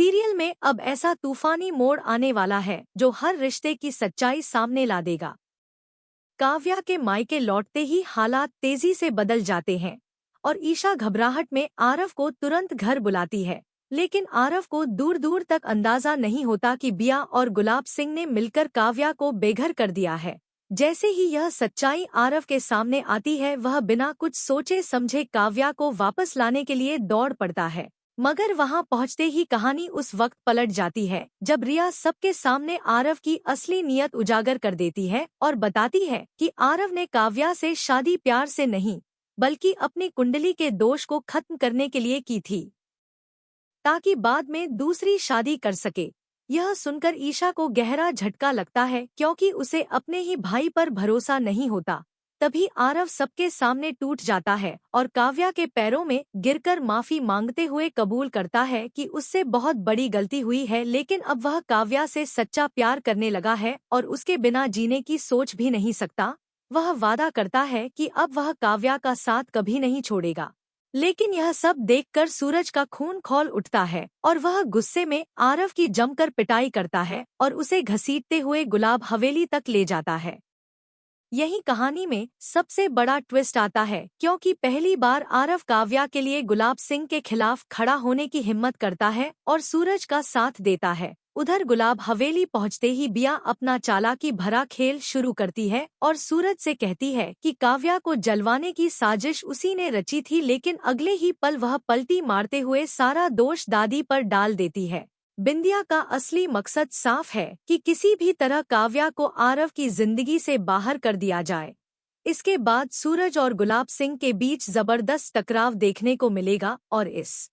Serial में अब ऐसा तूफानी मोड़ आने वाला है जो हर रिश्ते की सच्चाई सामने ला देगा। काव्या के मायके लौटते ही हालात तेजी से बदल जाते हैं और ईशा घबराहट में आरव को तुरंत घर बुलाती है। लेकिन आरव को दूर दूर तक अंदाजा नहीं होता कि बिया और गुलाब सिंह ने मिलकर काव्या को बेघर कर दिया है। जैसे ही यह सच्चाई आरव के सामने आती है, वह बिना कुछ सोचे समझे काव्या को वापस लाने के लिए दौड़ पड़ता है। मगर वहां पहुंचते ही कहानी उस वक्त पलट जाती है जब रिया सबके सामने आरव की असली नीयत उजागर कर देती है और बताती है कि आरव ने काव्या से शादी प्यार से नहीं बल्कि अपनी कुंडली के दोष को खत्म करने के लिए की थी, ताकि बाद में दूसरी शादी कर सके। यह सुनकर ईशा को गहरा झटका लगता है, क्योंकि उसे अपने ही भाई पर भरोसा नहीं होता। तभी आरव सबके सामने टूट जाता है और काव्या के पैरों में गिरकर माफी मांगते हुए कबूल करता है कि उससे बहुत बड़ी गलती हुई है, लेकिन अब वह काव्या से सच्चा प्यार करने लगा है और उसके बिना जीने की सोच भी नहीं सकता। वह वादा करता है कि अब वह काव्या का साथ कभी नहीं छोड़ेगा। लेकिन यह सब देखकर सूरज का खून खौल उठता है और वह गुस्से में आरव की जमकर पिटाई करता है और उसे घसीटते हुए गुलाब हवेली तक ले जाता है। यही कहानी में सबसे बड़ा ट्विस्ट आता है, क्योंकि पहली बार आरव काव्या के लिए गुलाब सिंह के खिलाफ खड़ा होने की हिम्मत करता है और सूरज का साथ देता है। उधर गुलाब हवेली पहुंचते ही बिया अपना चालाकी भरा खेल शुरू करती है और सूरज से कहती है कि काव्या को जलवाने की साजिश उसी ने रची थी, लेकिन अगले ही पल वह पलटी मारते हुए सारा दोष दादी पर डाल देती है। बिंदिया का असली मकसद साफ है कि किसी भी तरह काव्या को आरव की जिंदगी से बाहर कर दिया जाए। इसके बाद सूरज और गुलाब सिंह के बीच जबरदस्त टकराव देखने को मिलेगा और इस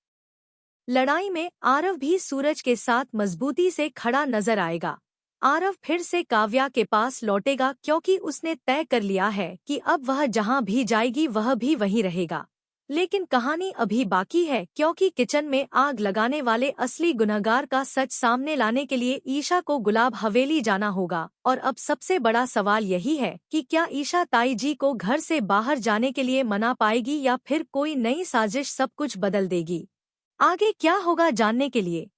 लड़ाई में आरव भी सूरज के साथ मजबूती से खड़ा नजर आएगा। आरव फिर से काव्या के पास लौटेगा, क्योंकि उसने तय कर लिया है कि अब वह जहां भी जाएगी वह भी वहीं रहेगा। लेकिन कहानी अभी बाकी है, क्योंकि किचन में आग लगाने वाले असली गुनहगार का सच सामने लाने के लिए ईशा को गुलाब हवेली जाना होगा। और अब सबसे बड़ा सवाल यही है कि क्या ईशा ताई जी को घर से बाहर जाने के लिए मना पाएगी या फिर कोई नई साजिश सब कुछ बदल देगी। आगे क्या होगा जानने के लिए